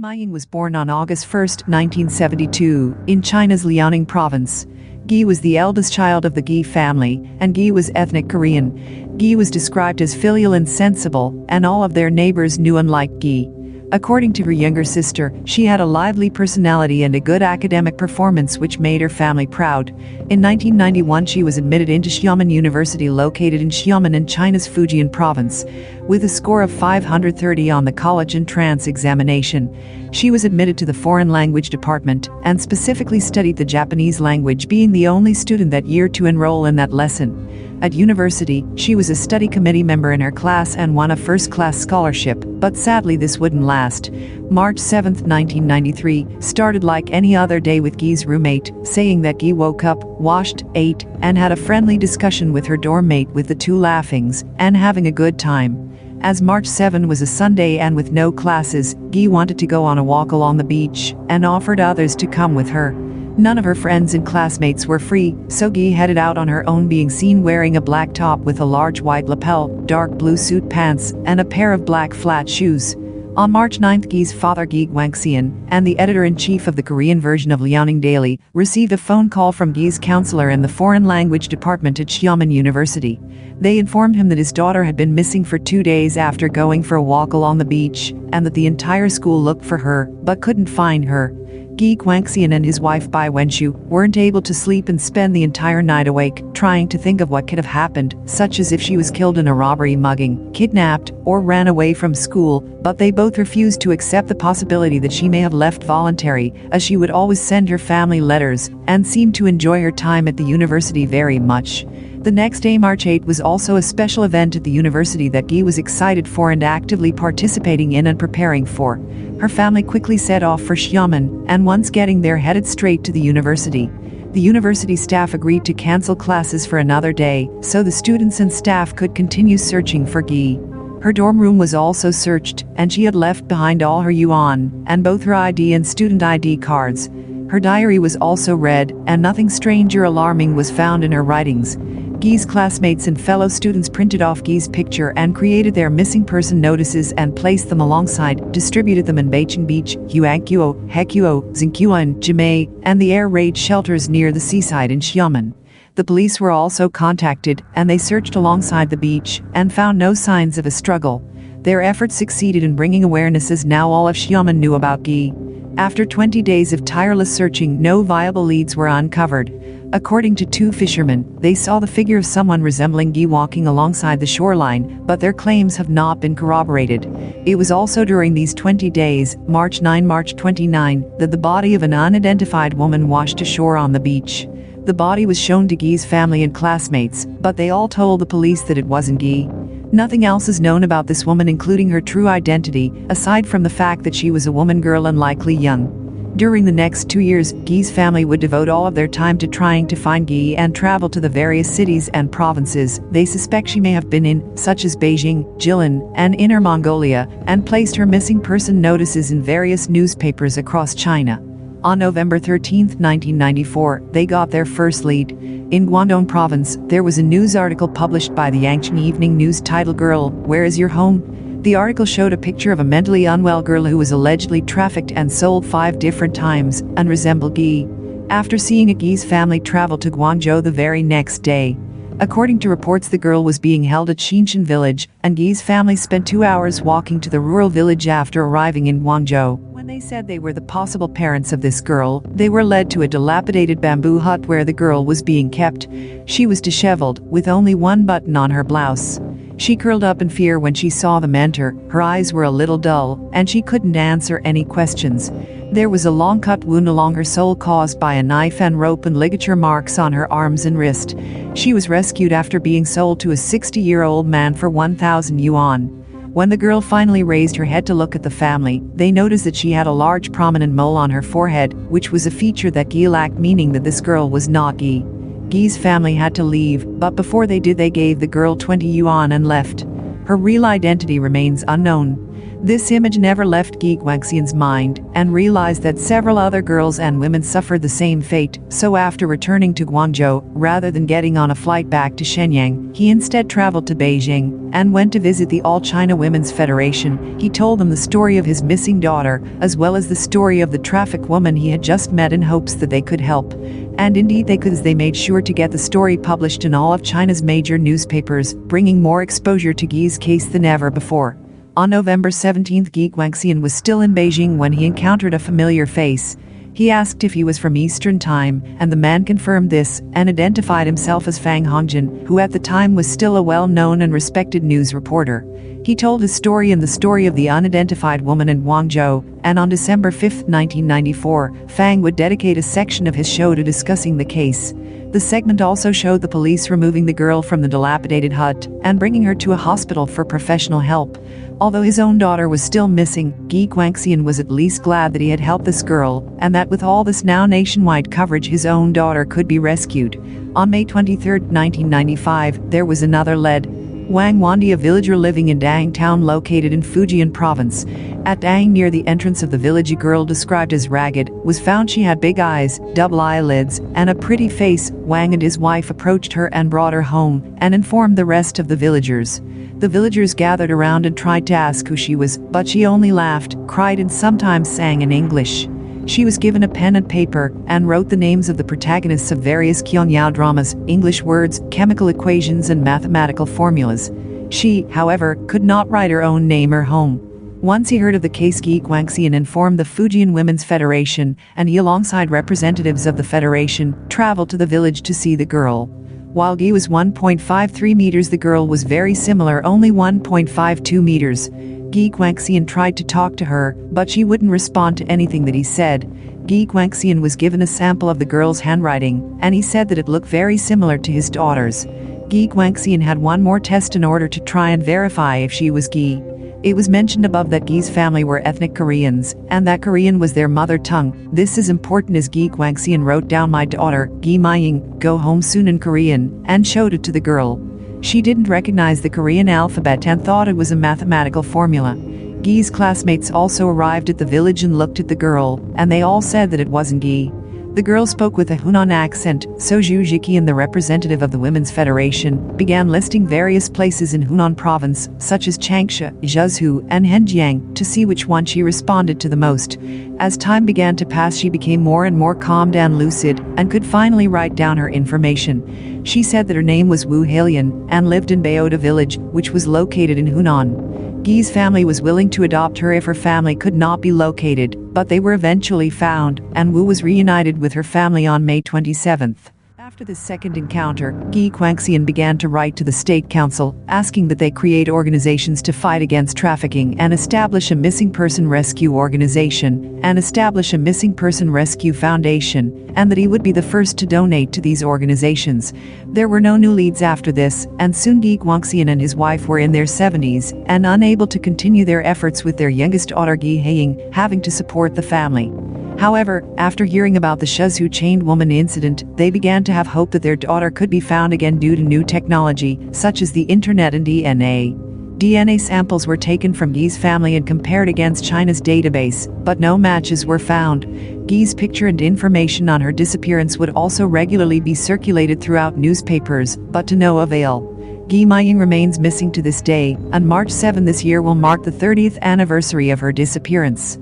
Meiying was born on August 1, 1972, in China's Liaoning province. Guy was the eldest child of the Guy family, and Guy was ethnic Korean. Guy was described as filial and sensible, and all of their neighbors knew and liked Guy. According to her younger sister, she had a lively personality and a good academic performance which made her family proud. In 1991 she was admitted into Xiamen University located in Xiamen in China's Fujian province. With a score of 530 on the college entrance examination, she was admitted to the foreign language department and specifically studied the Japanese language, being the only student that year to enroll in that lesson. At university, she was a study committee member in her class and won a first-class scholarship, but sadly this wouldn't last. March 7, 1993, started like any other day with Guy's roommate, saying that Guy woke up, washed, ate, and had a friendly discussion with her dorm mate, with the two laughings and having a good time. As March 7 was a Sunday and with no classes, Guy wanted to go on a walk along the beach and offered others to come with her. None of her friends and classmates were free, so Guy headed out on her own, being seen wearing a black top with a large white lapel, dark blue suit pants, and a pair of black flat shoes. On March 9, Guy's father Guy Guangxian, and the editor-in-chief of the Korean version of Liaoning Daily, received a phone call from Guy's counselor in the foreign language department at Xiamen University. They informed him that his daughter had been missing for 2 days after going for a walk along the beach, and that the entire school looked for her, but couldn't find her. Guy Guangxian and his wife Bai Wenshu weren't able to sleep and spend the entire night awake, trying to think of what could have happened, such as if she was killed in a robbery, mugging, kidnapped, or ran away from school, but they both refused to accept the possibility that she may have left voluntary, as she would always send her family letters, and seemed to enjoy her time at the university very much. The next day, March 8, was also a special event at the university that Guy was excited for and actively participating in and preparing for. Her family quickly set off for Xiamen, and once getting there headed straight to the university. The university staff agreed to cancel classes for another day, so the students and staff could continue searching for Guy. Her dorm room was also searched, and she had left behind all her yuan, and both her ID and student ID cards. Her diary was also read, and nothing strange or alarming was found in her writings. Guy's classmates and fellow students printed off Guy's picture and created their missing person notices and placed them alongside, distributed them in Beijing Beach, Huangguo, Heguo, Xinqiuan, Jimei, and the air raid shelters near the seaside in Xiamen. The police were also contacted, and they searched alongside the beach and found no signs of a struggle. Their efforts succeeded in bringing awareness, as now all of Xiamen knew about Guy. After 20 days of tireless searching, no viable leads were uncovered. According to two fishermen, they saw the figure of someone resembling Guy walking alongside the shoreline, but their claims have not been corroborated. It was also during these 20 days, March 9, March 29, that the body of an unidentified woman washed ashore on the beach. The body was shown to Guy's family and classmates, but they all told the police that it wasn't Guy. Nothing else is known about this woman, including her true identity, aside from the fact that she was a woman girl and likely young. During the next 2 years, Guy's family would devote all of their time to trying to find Guy and travel to the various cities and provinces they suspect she may have been in, such as Beijing, Jilin, and Inner Mongolia, and placed her missing person notices in various newspapers across China. On November 13, 1994, they got their first lead. In Guangdong province, there was a news article published by the Yangqing Evening News titled "Girl, Where is Your Home?" The article showed a picture of a mentally unwell girl who was allegedly trafficked and sold 5 different times and resembled Guy. After seeing it, Guy's family traveled to Guangzhou the very next day. According to reports, the girl was being held at Xinshan village, and Guy's family spent 2 hours walking to the rural village after arriving in Guangzhou. When they said they were the possible parents of this girl, they were led to a dilapidated bamboo hut where the girl was being kept. She was disheveled, with only one button on her blouse. She curled up in fear when she saw them enter. Her eyes were a little dull, and she couldn't answer any questions. There was a long cut wound along her sole caused by a knife, and rope and ligature marks on her arms and wrist. She was rescued after being sold to a 60-year-old man for 1,000 yuan. When the girl finally raised her head to look at the family, they noticed that she had a large prominent mole on her forehead, which was a feature that Guy lacked, meaning that this girl was not Guy. Guy's family had to leave, but before they did, they gave the girl 20 yuan and left. Her real identity remains unknown. This image never left Guy Guangxian's mind, and realized that several other girls and women suffered the same fate. So after returning to Guangzhou, rather than getting on a flight back to Shenyang, he instead traveled to Beijing and went to visit the All China Women's Federation. He told them the story of his missing daughter, as well as the story of the trafficked woman he had just met, in hopes that they could help. And indeed they could, as they made sure to get the story published in all of China's major newspapers, bringing more exposure to Guy's case than ever before. On November 17, Guy Guangxian was still in Beijing when he encountered a familiar face. He asked if he was from Eastern Time, and the man confirmed this and identified himself as Fang Hongjin, who at the time was still a well-known and respected news reporter. He told his story and the story of the unidentified woman in Guangzhou, and on December 5, 1994, Fang would dedicate a section of his show to discussing the case. The segment also showed the police removing the girl from the dilapidated hut and bringing her to a hospital for professional help. Although his own daughter was still missing, Guy Guangxian was at least glad that he had helped this girl, and that with all this now nationwide coverage, his own daughter could be rescued. On May 23, 1995, there was another lead. Wang Wandi, a villager living in Dang town located in Fujian province. At Dang, near the entrance of the village, a girl described as ragged was found. She had big eyes, double eyelids, and a pretty face. Wang and his wife approached her and brought her home, and informed the rest of the villagers. The villagers gathered around and tried to ask who she was, but she only laughed, cried, and sometimes sang in English. She was given a pen and paper and wrote the names of the protagonists of various Qianyao dramas, English words, chemical equations, and mathematical formulas. She, however, could not write her own name or home. Once he heard of the case, Guy Guangxian informed the Fujian Women's Federation, and he, alongside representatives of the federation, traveled to the village to see the girl. While Guy was 1.53 meters, the girl was very similar, only 1.52 meters. Guy Guangxian tried to talk to her, but she wouldn't respond to anything that he said. Guy Guangxian was given a sample of the girl's handwriting, and he said that it looked very similar to his daughter's. Guy Guangxian had one more test in order to try and verify if she was Guy. It was mentioned above that Guy's family were ethnic Koreans, and that Korean was their mother tongue. This is important, as Guy Guangxian wrote down "My daughter, Guy Mying, go home soon" in Korean, and showed it to the girl. She didn't recognize the Korean alphabet and thought it was a mathematical formula. Guy's classmates also arrived at the village and looked at the girl, and they all said that it wasn't Guy. The girl spoke with a Hunan accent, so Zhu Ziqian, the representative of the Women's Federation, began listing various places in Hunan province, such as Changsha, Zhezhou, and Henjiang, to see which one she responded to the most. As time began to pass, she became more and more calmed and lucid, and could finally write down her information. She said that her name was Wu Heilian, and lived in Baoda village, which was located in Hunan. Guy's family was willing to adopt her if her family could not be located, but they were eventually found, and Wu was reunited with her family on May 27. After this second encounter, Guy Guangxian began to write to the State Council, asking that they create organizations to fight against trafficking and establish a missing person rescue organization, and establish a missing person rescue foundation, and that he would be the first to donate to these organizations. There were no new leads after this, and soon Guy Guangxian and his wife were in their 70s, and unable to continue their efforts with their youngest daughter Guy Haiying, having to support the family. However, after hearing about the Zhezhou chained woman incident, they began to have hope that their daughter could be found again due to new technology, such as the internet and DNA. DNA samples were taken from Guy's family and compared against China's database, but no matches were found. Guy's picture and information on her disappearance would also regularly be circulated throughout newspapers, but to no avail. Guy Mying remains missing to this day, and March 7 this year will mark the 30th anniversary of her disappearance.